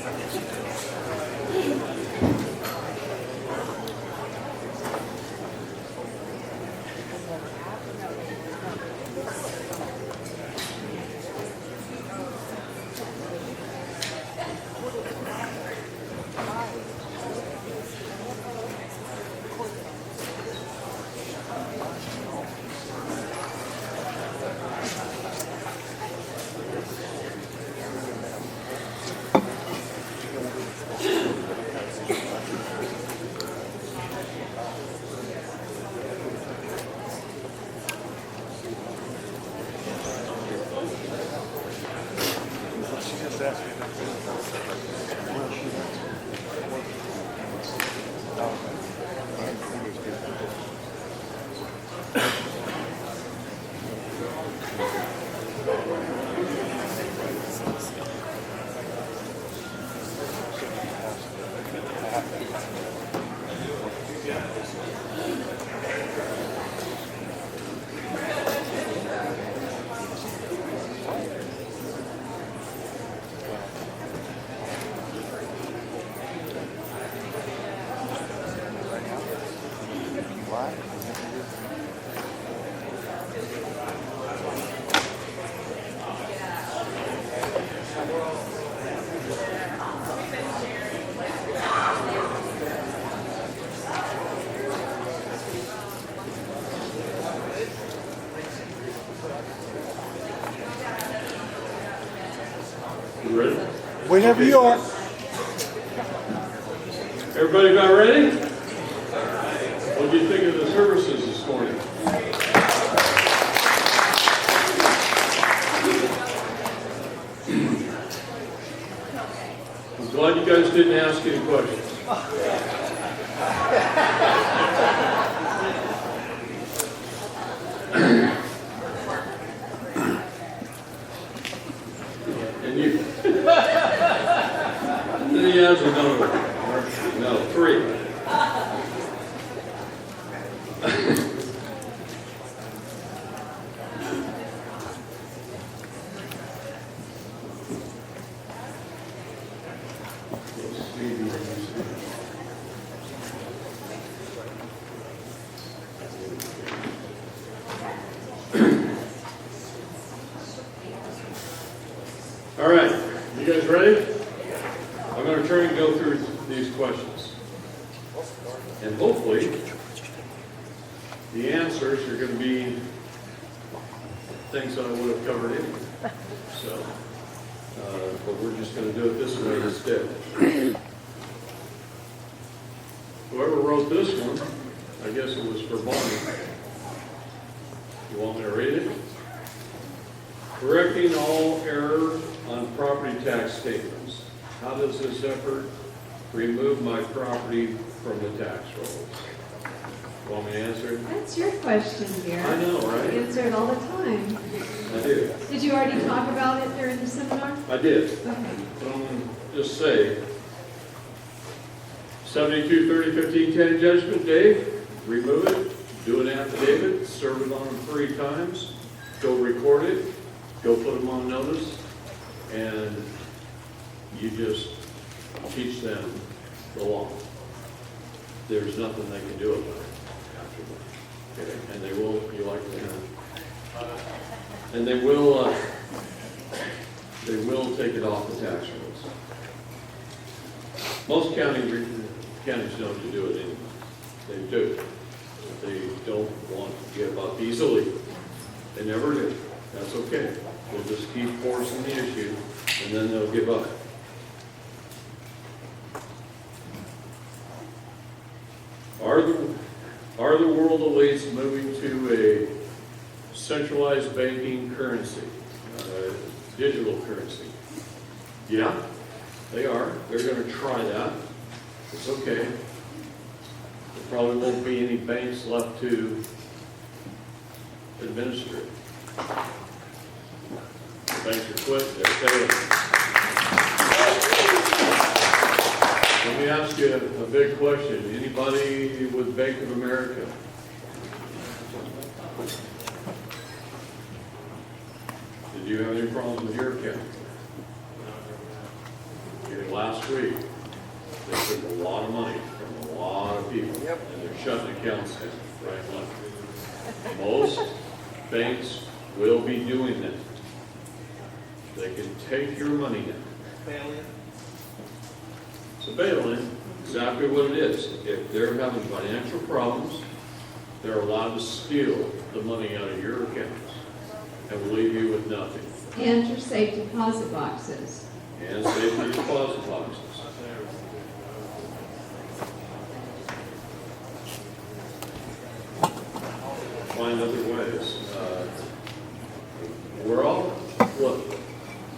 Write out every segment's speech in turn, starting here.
You ready? Whenever you are. Everybody about ready? What do you think of the services this morning? I'm glad you guys didn't ask any questions. And you? Any yes or no? No, three. All right, you guys ready? I'm going to try and go through these questions. And hopefully, the answers are going to be things that I would have covered anyway. So, but we're just going to do it this way instead. Whoever wrote this one, I guess it was for Bonnie. You want me to read it? Correcting all error on property tax statements. How does this effort remove my property from the tax rolls? Want me to answer it? That's your question here. I know, right? You answer it all the time. I do. Did you already talk about it during the seminar? I did. Okay. But I'm going to just say, 72-30-15-10 judgment, Dave, remove it, do an affidavit, serve it on them 3 times, go record it, go put them on notice, and you just teach them the law. There's nothing they can do about it afterward. Okay? And they will, you like to have, and they will take it off the tax rolls. Most counties don't do it anyway. They do. But they don't want to give up easily. They never do. That's okay. We'll just keep forcing the issue, and then they'll give up. Are the world elites moving to a centralized banking currency, digital currency? Yeah, they are. They're going to try that. It's okay. There probably won't be any banks left to administer it. The banks are quit. They're failing. Let me ask you a big question. Anybody with Bank of America? Did you have any problems with your account? Okay, last last week. They took a lot of money from a lot of people, and they're shutting accounts down right and left. Most banks will be doing that. They can take your money now. So bail-in, exactly what it is. If they're having financial problems, they're allowed to steal the money out of your accounts and leave you with nothing. And your safe deposit boxes. And safety deposit boxes. Find other ways.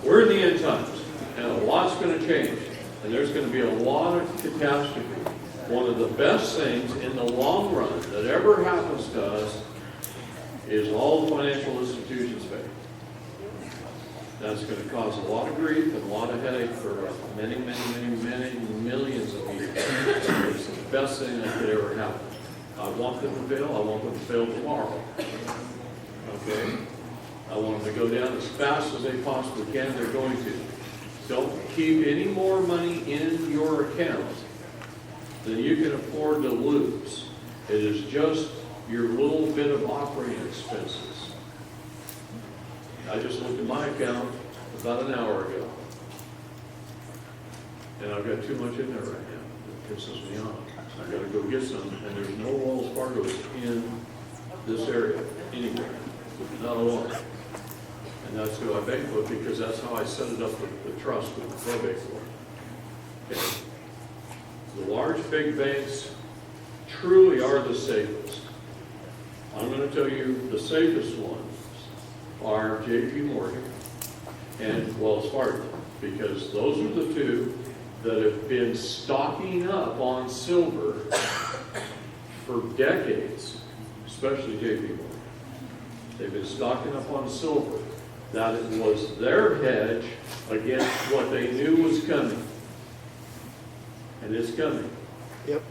We're in the end times, and a lot's going to change, and there's going to be a lot of catastrophe. One of the best things in the long run that ever happens to us is all the financial institutions fail. That's going to cause a lot of grief and a lot of headache for many millions of people. It's the best thing that could ever happen. I want them to fail. I want them to fail tomorrow. Okay? I want them to go down as fast as they possibly can. They're going to. Don't keep any more money in your account than you can afford to lose. It is just your little bit of operating expenses. I just looked at my account about an hour ago, and I've got too much in there right now. It pisses me off. I got to go get some, and there's no Wells Fargo's in this area anywhere, not a one. And that's who I bank with, because that's how I set it up with the trust with the probate court. Okay. The large big banks truly are the safest. I'm going to tell you the safest ones are J.P. Morgan and Wells Fargo, because those are the two that have been stocking up on silver for decades, especially J.P. Morgan. They've been stocking up on silver. That was their hedge against what they knew was coming. And it's coming. Yep.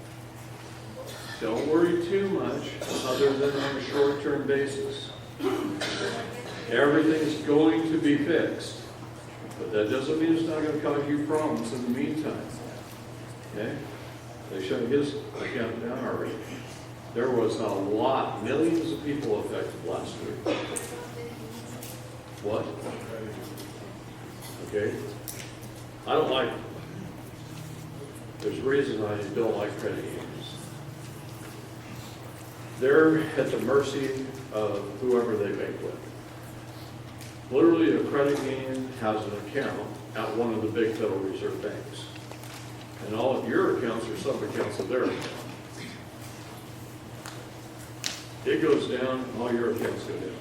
Don't worry too much other than on a short-term basis. Everything's going to be fixed. But that doesn't mean it's not going to cause you problems in the meantime. Okay? They shut his account down already. There was a lot, millions of people affected last week. What? Okay? I don't like, there's a reason I don't like credit unions. They're at the mercy of whoever they bank with. Literally, a credit union has an account at one of the big Federal Reserve banks. And all of your accounts are sub-accounts of their account. It goes down, all your accounts go down.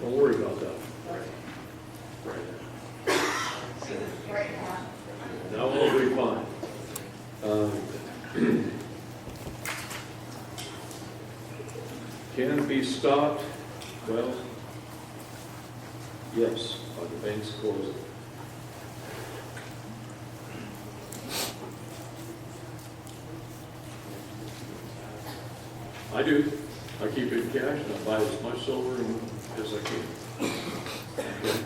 Don't worry about that. Right now. That will be fine. Can it be stopped? Well, yes, by the banks closing. I do. I keep it in cash and I buy as much silver as I can. Okay.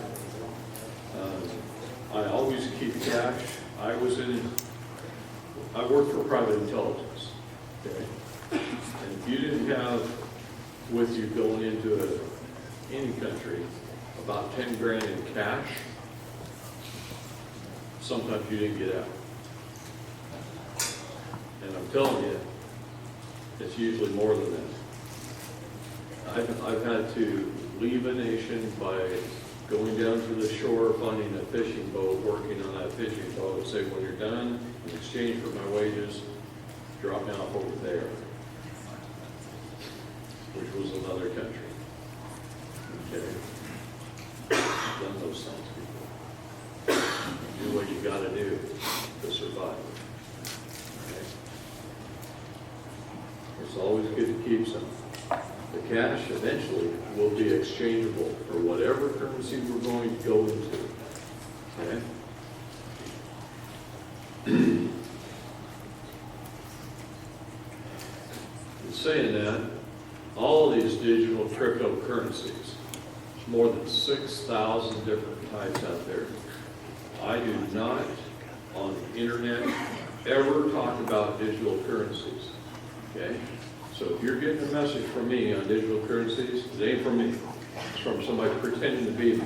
I always keep cash. I worked for private intelligence. Okay. And if you didn't have with you going into any country about 10 grand in cash, sometimes you didn't get out. And I'm telling you, it's usually more than that. I've had to leave a nation by going down to the shore, finding a fishing boat, working on that fishing boat, and say, when you're done, in exchange for my wages, drop me off over there, which was another country. Okay? Done those things before. Do what you got to do to survive. Okay? It's always good to keep some. The cash eventually will be exchangeable for whatever currency we're going to go into. Okay? In saying that, all of these digital cryptocurrencies more than 6,000 different types out there. I do not, on the internet, ever talk about digital currencies, okay? So if you're getting a message from me on digital currencies, it ain't from me. It's from somebody pretending to be me.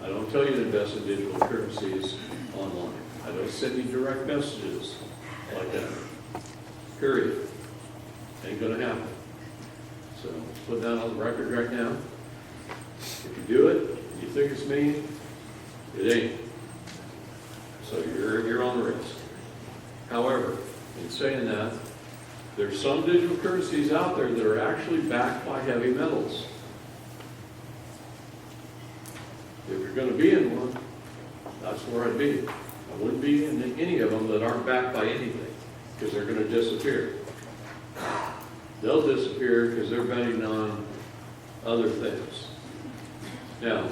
I don't tell you to invest in digital currencies online. I don't send you direct messages like that. Period. Ain't gonna happen. So put that on the record right now. If you do it, and you think it's me, it ain't. So you're on the risk. However, in saying that, there's some digital currencies out there that are actually backed by heavy metals. If you're going to be in one, that's where I'd be. I wouldn't be in any of them that aren't backed by anything, because they're going to disappear. They'll disappear because they're betting on other things. Now,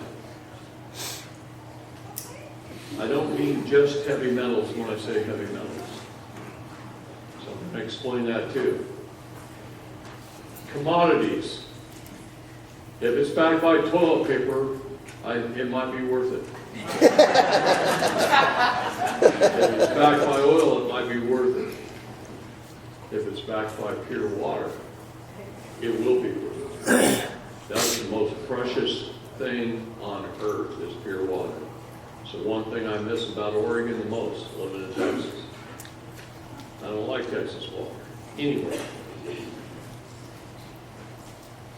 I don't mean just heavy metals when I say heavy metals. So I'm going to explain that too. Commodities. If it's backed by toilet paper, it might be worth it. If it's backed by oil, it might be worth it. If it's backed by pure water, it will be worth it. That's the most precious thing on earth is pure water. So one thing I miss about Oregon the most, living in Texas. I don't like Texas water, anyway.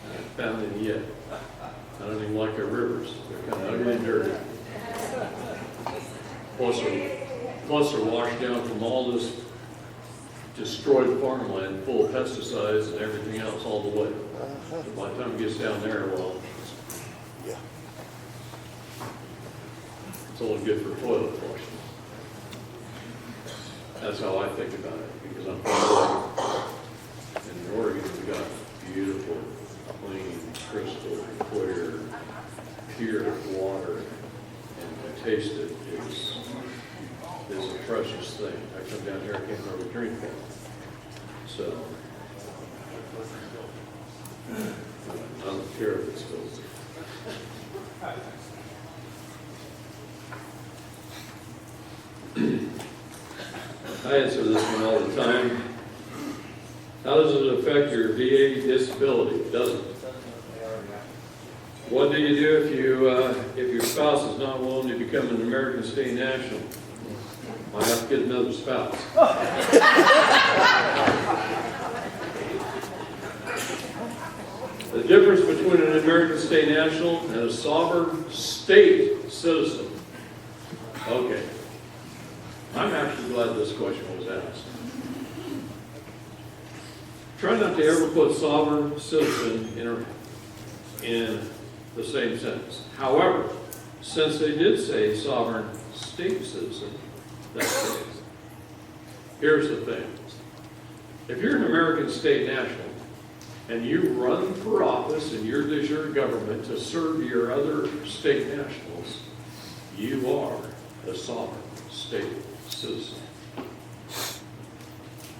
I haven't found any yet. I don't even like their rivers. They're kind of ugly and dirty. Plus they're washed down from all this destroyed farmland full of pesticides and everything else all the way. So by the time it gets down there, well, it's only good for toilet flushing. That's how I think about it, because I'm from Oregon. In Oregon, we got beautiful, clean, crystal, clear, pure water, and to taste it is a precious thing. I come down here, I can't hardly drink that. So, I don't care if it's filthy. I answer this one all the time. How does it affect your VA disability? It doesn't. What do you do if your spouse is not willing to become an American state national? I have to get another spouse. The difference between an American state national and a sovereign state citizen. Okay. I'm actually glad this question was asked. Try not to ever put sovereign citizen in the same sentence. However, since they did say sovereign state citizen, that's it. Here's the thing. If you're an American state national and you run for office in your de jure government to serve your other state nationals, you are a sovereign state citizen.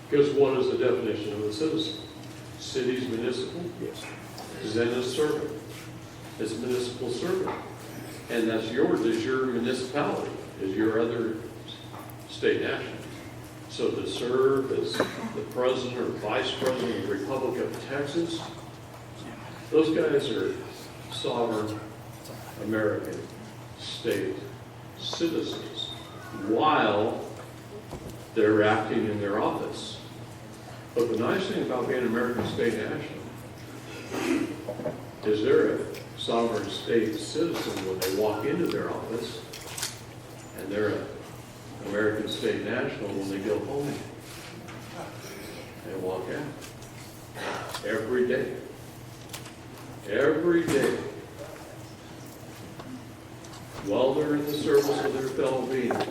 Because what is the definition of a citizen? City's municipal? Yes. Then a servant. It's a municipal servant. And that's your de jure municipality, is your other state national. So to serve as the president or vice president of the Republic of Texas, those guys are sovereign American state citizens while they're acting in their office. But the nice thing about being an American state national is they're a sovereign state citizen when they walk into their office, and they're an American state national when they go home and walk out. Every day. Every day. While they're in the service of their fellow beings.